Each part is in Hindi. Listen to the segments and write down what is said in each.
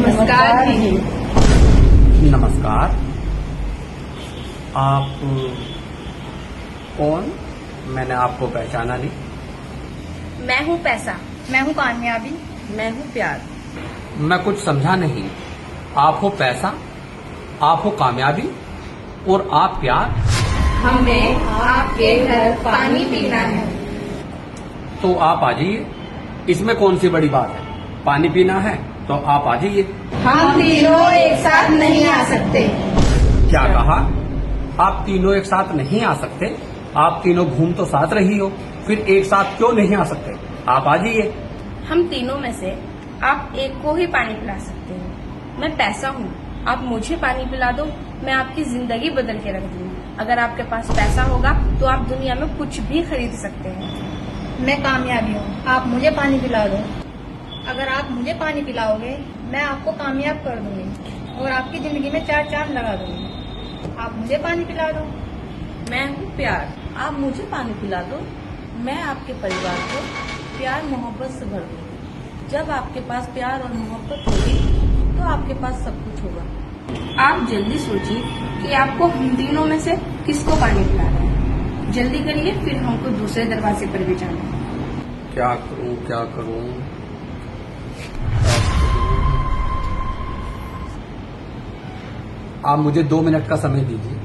नमस्कार जी। नमस्कार। आप कौन? मैंने आपको पहचाना नहीं। मैं हूँ पैसा। मैं हूँ कामयाबी। मैं हूँ प्यार। मैं कुछ समझा नहीं। आप हो पैसा, आप हो कामयाबी और आप प्यार। हमें आपके घर पानी पीना है। तो आप आ जाइए, इसमें कौन सी बड़ी बात है। पानी पीना है तो आप आ जाइए। हम तीनों एक साथ नहीं आ सकते। क्या कहा? आप तीनों एक साथ नहीं आ सकते? आप तीनों घूम तो साथ रही हो, फिर एक साथ क्यों नहीं आ सकते? आप आ जाइए। हम तीनों में से आप एक को ही पानी पिला सकते हैं। मैं पैसा हूँ, आप मुझे पानी पिला दो, मैं आपकी जिंदगी बदल के रख दूंगी। अगर आपके पास पैसा होगा तो आप दुनिया में कुछ भी खरीद सकते हैं। मैं कामयाबी हूँ, आप मुझे पानी पिला दो। अगर आप मुझे पानी पिलाओगे मैं आपको कामयाब कर दूंगी और आपकी जिंदगी में 4 चांद लगा दूंगी। आप मुझे पानी पिला दो। मैं हूँ प्यार, आप मुझे पानी पिला दो, मैं आपके परिवार को प्यार मोहब्बत से भर दूंगी। जब आपके पास प्यार और मोहब्बत होगी तो आपके पास सब कुछ होगा। आप जल्दी सोचिए कि आपको हम तीनों में से किसको पानी पिलाना है। जल्दी करिए, फिर हमको दूसरे दरवाजे पर भी जाना है। क्या करूं, क्या करूं? आप मुझे 2 मिनट का समय दीजिए।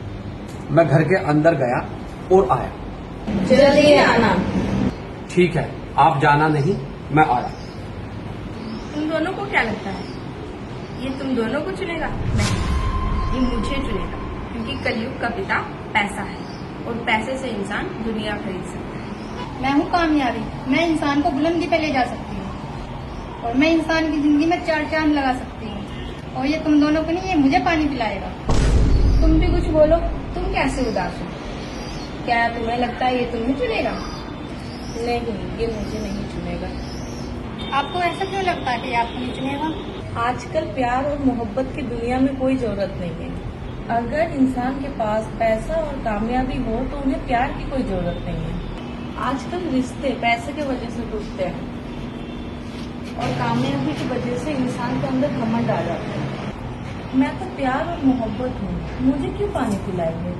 मैं घर के अंदर गया और आया। जल्दी आना। ठीक है, आप जाना नहीं, मैं आया। तुम दोनों को क्या लगता है ये तुम दोनों को चुनेगा? नहीं, ये मुझे चुनेगा, क्योंकि कलयुग का पिता पैसा है और पैसे से इंसान दुनिया खरीद सकता है। मैं हूँ कामयाबी, मैं इंसान को बुलंदी पे ले जा सकती हूँ और मैं इंसान की जिंदगी में 4 चांद लगा सकती हूँ। और ये तुम दोनों को नहीं, ये मुझे पानी पिलाएगा। तुम भी कुछ बोलो, तुम कैसे उदास हो? क्या तुम्हें लगता है ये तुम्हें चुनेगा? नहीं, ये मुझे नहीं चुनेगा। आपको ऐसा क्यों लगता है कि आपको नहीं चुनेगा? आजकल प्यार और मोहब्बत की दुनिया में कोई जरूरत नहीं है। अगर इंसान के पास पैसा और कामयाबी हो तो उन्हें प्यार की कोई जरूरत नहीं है। आजकल रिश्ते पैसे की वजह से टूटते हैं और कामयाबी की वजह से इंसान के अंदर घमंड आ जाता है। मैं तो प्यार और मोहब्बत हूँ, मुझे क्यों पानी पिलाएंगे?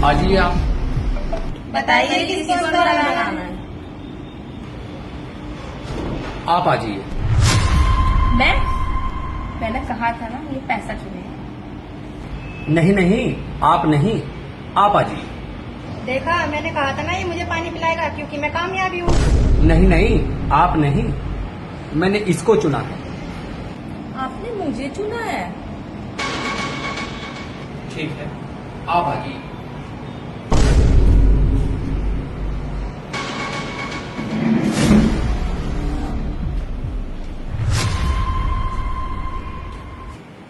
आ जाइए आप। बताइए किसको लगाना है। आप आ जाइए। मैंने कहा था ना ये पैसा चुनेगा। नहीं नहीं, आप नहीं, आप आ जाइए। देखा, मैंने कहा था ना ये मुझे पानी पिलाएगा, क्योंकि मैं कामयाबी हूँ। नहीं नहीं, आप नहीं, मैंने इसको चुना है। आपने मुझे चुना है? ठीक है, आप आ जाइए।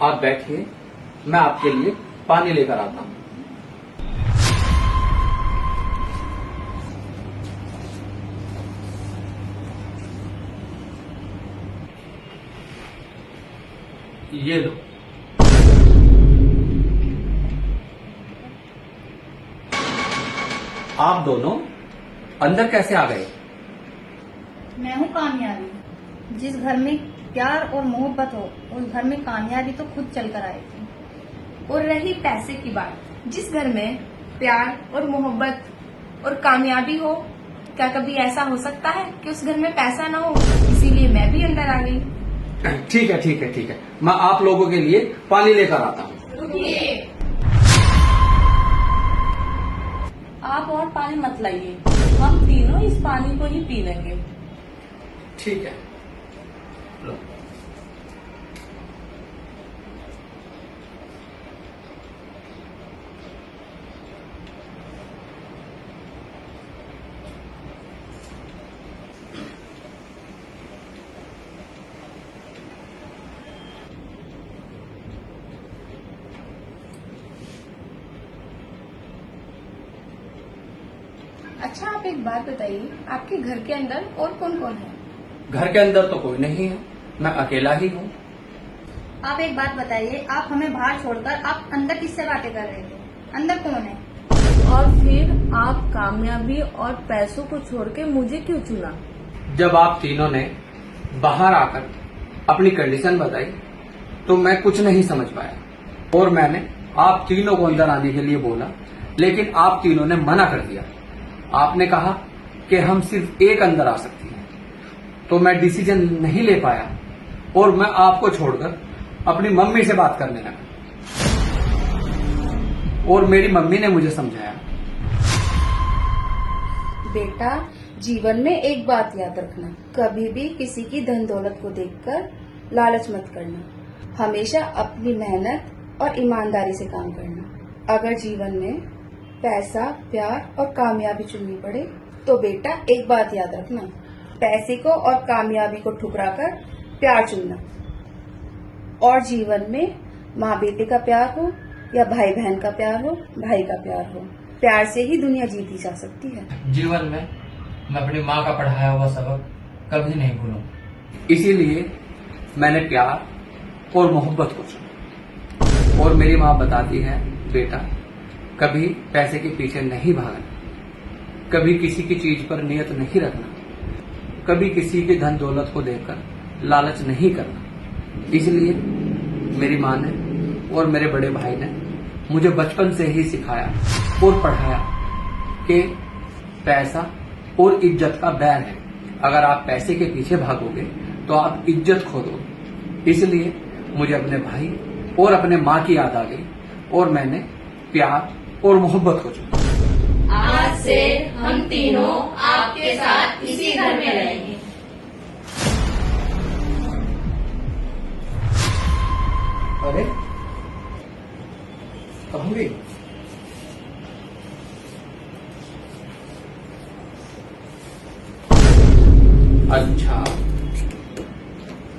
आप बैठिए, मैं आपके लिए पानी लेकर आता हूँ। ये लो। आप दोनों अंदर कैसे आ गए? मैं हूँ कामयाबी। जिस घर में प्यार और मोहब्बत हो उस घर में कामयाबी तो खुद चल कर आएगी। और रही पैसे की बात, जिस घर में प्यार और मोहब्बत और कामयाबी हो, क्या कभी ऐसा हो सकता है कि उस घर में पैसा ना हो? इसीलिए मैं भी अंदर आ गई। ठीक है ठीक है ठीक है, मैं आप लोगों के लिए पानी लेकर आता हूँ। रुकिए। आप और पानी मत लाइए, हम तीनों इस पानी को ही पी लेंगे। ठीक है, लो। अच्छा, आप एक बात बताइए, आपके घर के अंदर और कौन कौन है? घर के अंदर तो कोई नहीं है, मैं अकेला ही हूँ। आप एक बात बताइए, आप हमें बाहर छोड़कर आप अंदर किससे बातें कर रहे थे? अंदर कौन है? और फिर आप कामयाबी और पैसों को छोड़ के मुझे क्यों चुना? जब आप तीनों ने बाहर आकर अपनी कंडीशन बताई तो मैं कुछ नहीं समझ पाया और मैंने आप तीनों को अंदर आने के लिए बोला, लेकिन आप तीनों ने मना कर दिया। आपने कहा कि हम सिर्फ एक अंदर आ सकती हैं, तो मैं डिसीजन नहीं ले पाया और मैं आपको छोड़कर अपनी मम्मी से बात करने लगा और मेरी मम्मी ने मुझे समझाया। बेटा, जीवन में एक बात याद रखना, कभी भी किसी की धन दौलत को देखकर लालच मत करना। हमेशा अपनी मेहनत और ईमानदारी से काम करना। अगर जीवन में पैसा, प्यार और कामयाबी चुननी पड़े तो बेटा एक बात याद रखना, पैसे को और कामयाबी को ठुकराकर प्यार चुनना। और जीवन में माँ बेटे का प्यार हो या भाई बहन का प्यार हो, भाई का प्यार हो, प्यार से ही दुनिया जीती जा सकती है। जीवन में मैं अपनी माँ का पढ़ाया हुआ सबक कभी नहीं भूलूंगा। इसीलिए मैंने प्यार और मोहब्बत को चुना। और मेरी माँ बताती है, बेटा कभी पैसे के पीछे नहीं भागना, कभी किसी की चीज पर नियत नहीं रखना, कभी किसी के धन दौलत को देखकर लालच नहीं करना। इसलिए मेरी माँ ने और मेरे बड़े भाई ने मुझे बचपन से ही सिखाया और पढ़ाया कि पैसा और इज्जत का बैर है। अगर आप पैसे के पीछे भागोगे तो आप इज्जत खो दोगे। इसलिए मुझे अपने भाई और अपने माँ की याद आ गई और मैंने प्यार और मोहब्बत को चुना। आज से हम तीनों आपके साथ इसी घर में रहेंगे। अरे कहाँ गई? अच्छा,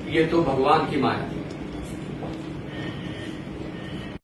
ये तो भगवान की माया।